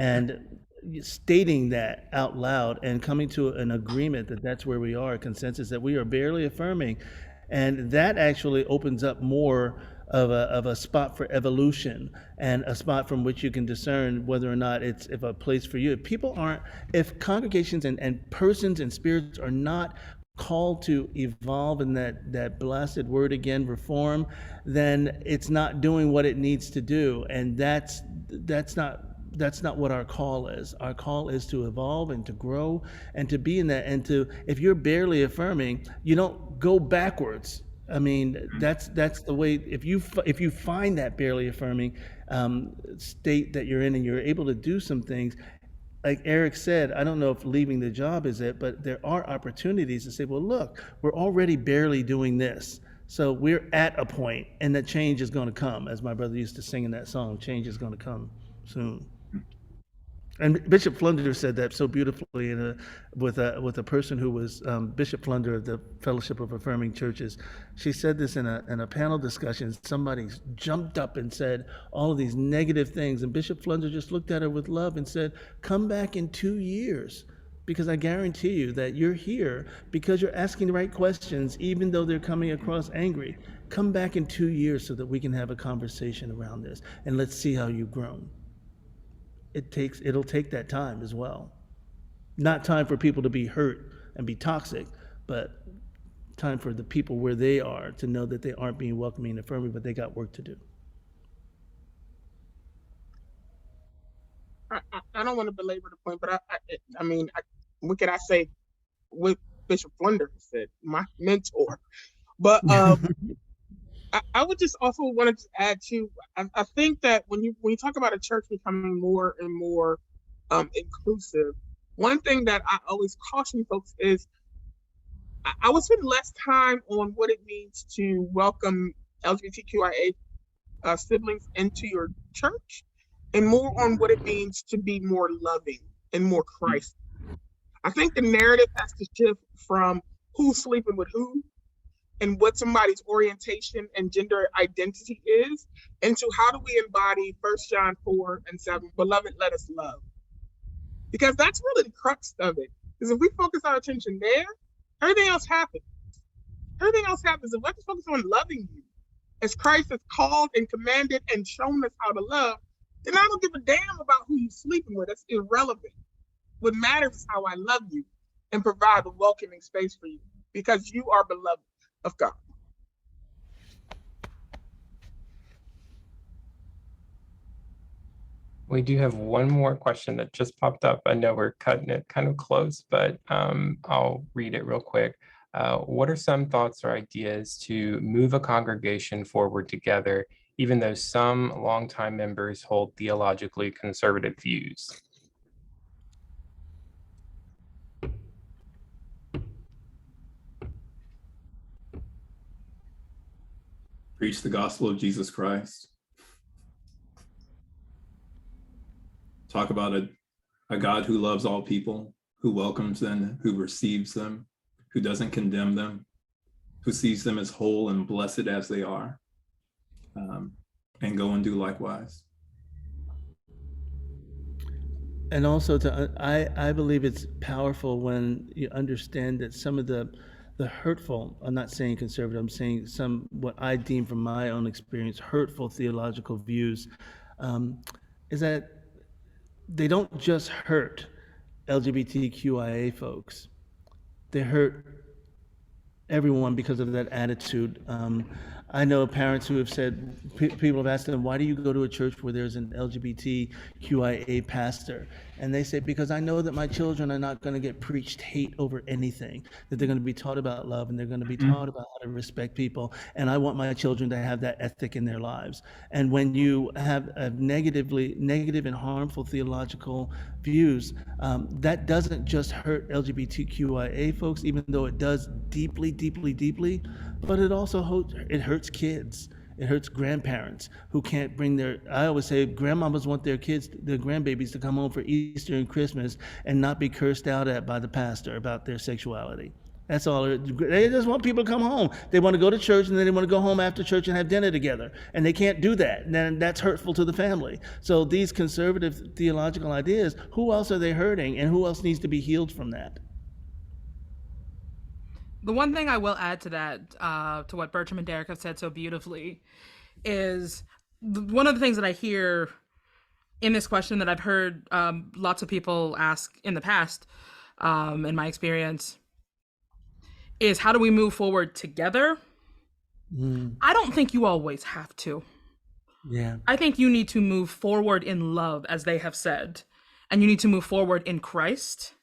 And stating that out loud and coming to an agreement that that's where we are, a consensus that we are barely affirming. And that actually opens up more of a spot for evolution and a spot from which you can discern whether or not it's if a place for you. If people aren't, if congregations and persons and spirits are not called to evolve in that blessed word again, reform, then it's not doing what it needs to do. And that's not what our call is. Our call is to evolve and to grow and to be in that, and to, if you're barely affirming, you don't go backwards. I mean, that's the way. If you find that barely affirming state that you're in, and you're able to do some things, like Eric said, I don't know if leaving the job is it, but there are opportunities to say, well, look, we're already barely doing this. So we're at a point, and the change is going to come. As my brother used to sing in that song, change is going to come soon. And Bishop Flunder said that so beautifully with a person who was Bishop Flunder of the Fellowship of Affirming Churches. She said this in a panel discussion. Somebody jumped up and said all of these negative things, and Bishop Flunder just looked at her with love and said, come back in 2 years, because I guarantee you that you're here because you're asking the right questions, even though they're coming across angry. Come back in 2 years so that we can have a conversation around this, and let's see how you've grown. It'll take that time as well. Not time for people to be hurt and be toxic, but time for the people where they are to know that they aren't being welcoming and affirming, but they got work to do. I don't want to belabor the point, but I mean, what can I say? What Bishop Flunder said, my mentor. But I would just also want to add to, I think that when you talk about a church becoming more and more inclusive, one thing that I always caution folks is I would spend less time on what it means to welcome LGBTQIA siblings into your church, and more on what it means to be more loving and more Christ. I think the narrative has to shift from who's sleeping with who and what somebody's orientation and gender identity is, into how do we embody 1 John 4:7, beloved, let us love. Because that's really the crux of it. Because if we focus our attention there, everything else happens. Everything else happens. If we're just focused on loving you, as Christ has called and commanded and shown us how to love, then I don't give a damn about who you're sleeping with. That's irrelevant. What matters is how I love you and provide a welcoming space for you, because you are beloved of God. We do have one more question that just popped up. I know we're cutting it kind of close, but I'll read it real quick. What are some thoughts or ideas to move a congregation forward together, even though some longtime members hold theologically conservative views? Preach the gospel of Jesus Christ. Talk about a God who loves all people, who welcomes them, who receives them, who doesn't condemn them, who sees them as whole and blessed as they are, and go and do likewise. And also, I believe it's powerful when you understand that some of the hurtful, I'm not saying conservative, I'm saying some, what I deem from my own experience, hurtful theological views, is that they don't just hurt LGBTQIA folks. They hurt everyone because of that attitude. I know parents who have said, people have asked them, why do you go to a church where there's an LGBTQIA pastor? And they say, because I know that my children are not going to get preached hate over anything, that they're going to be taught about love, and they're going to be taught about how to respect people. And I want my children to have that ethic in their lives. And when you have a negative and harmful theological views, that doesn't just hurt LGBTQIA folks, even though it does deeply, deeply, deeply, but it also hurts kids. It hurts grandparents who can't bring I always say grandmamas want their grandbabies to come home for Easter and Christmas and not be cursed out at by the pastor about their sexuality. That's all. They just want people to come home. They want to go to church, and then they want to go home after church and have dinner together. And they can't do that. And then that's hurtful to the family. So these conservative theological ideas, who else are they hurting, and who else needs to be healed from that? The one thing I will add to that, to what Bertram and Derrick have said so beautifully, is one of the things that I hear in this question that I've heard lots of people ask in the past, in my experience, is how do we move forward together? I don't think you always have to. Yeah. I think you need to move forward in love, as they have said, and you need to move forward in Christ.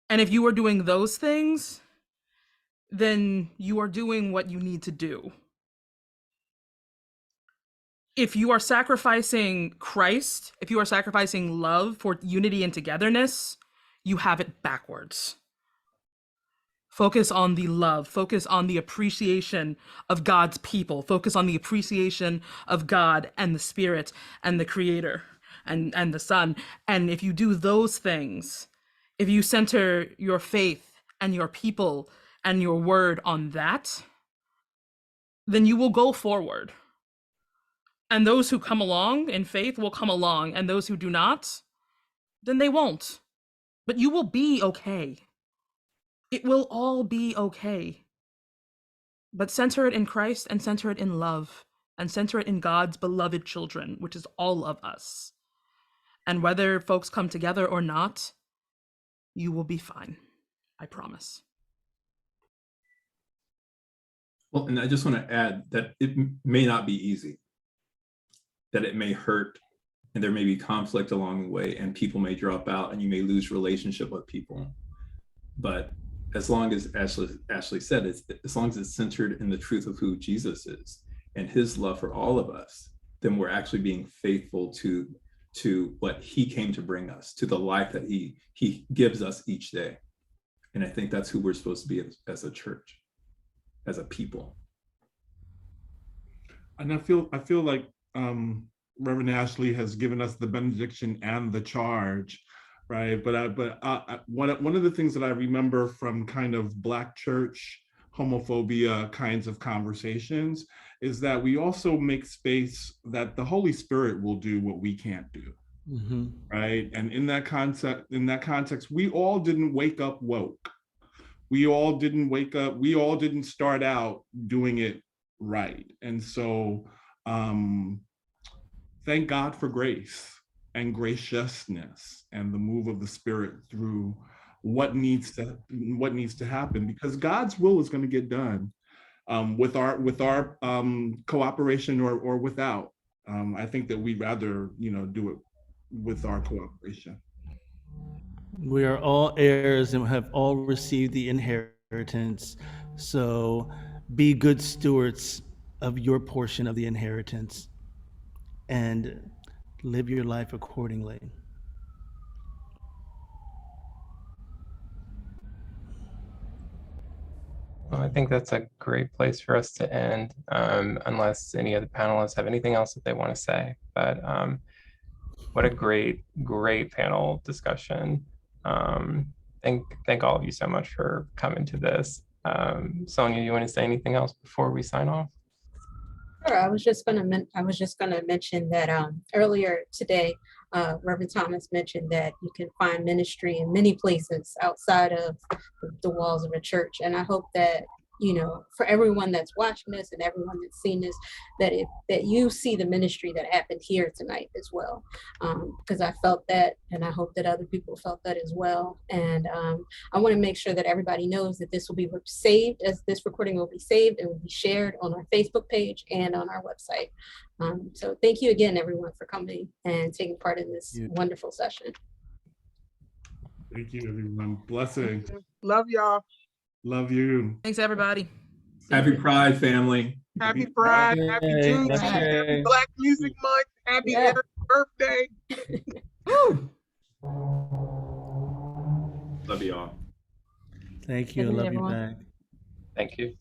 And if you are doing those things, then you are doing what you need to do. If you are sacrificing Christ, if you are sacrificing love for unity and togetherness, you have it backwards. Focus on the love, focus on the appreciation of God's people, focus on the appreciation of God and the Spirit and the Creator and the Son. And if you do those things, if you center your faith and your people and your word on that, then you will go forward. And those who come along in faith will come along, and those who do not, then they won't. But you will be okay. It will all be okay. But center it in Christ, and center it in love, and center it in God's beloved children, which is all of us. And whether folks come together or not, you will be fine. I promise. Well, and I just want to add that it may not be easy, that it may hurt, and there may be conflict along the way, and people may drop out, and you may lose relationship with people. But as long as Ashley said, as long as it's centered in the truth of who Jesus is and his love for all of us, then we're actually being faithful to what he came to bring us, to the life that he gives us each day. And I think that's who we're supposed to be as a church, as a people. And I feel like Reverend Ashley has given us the benediction and the charge, right? But one of the things that I remember from kind of Black church homophobia kinds of conversations is that we also make space that the Holy Spirit will do what we can't do, right? And in that context, we all didn't wake up woke. We all didn't start out doing it right. And so thank God for grace and graciousness and the move of the Spirit through what needs to happen, because God's will is going to get done with our cooperation or without. I think that we'd rather do it with our cooperation. We are all heirs and have all received the inheritance. So be good stewards of your portion of the inheritance and live your life accordingly. Well, I think that's a great place for us to end, unless any of the panelists have anything else that they want to say. But what a great panel discussion. Thank all of you so much for coming to this. Sonia, you want to say anything else before we sign off? Sure. I was just going to mention that earlier today, Reverend Thomas mentioned that you can find ministry in many places outside of the walls of a church. And I hope that, for everyone that's watching this and everyone that's seen this, that you see the ministry that happened here tonight as well. Because I felt that, and I hope that other people felt that as well. And I want to make sure that everybody knows that this will be saved, as this recording will be saved and will be shared on our Facebook page and on our website. So thank you again, everyone, for coming and taking part in this wonderful session. Thank you, everyone. Blessings. Love y'all. Love you. Thanks, everybody. Happy Pride, family. Happy Pride. Happy Juneteenth. Happy Black Music Month. Happy Eric's birthday. Love you all. Thank you. Love you back. Thank you.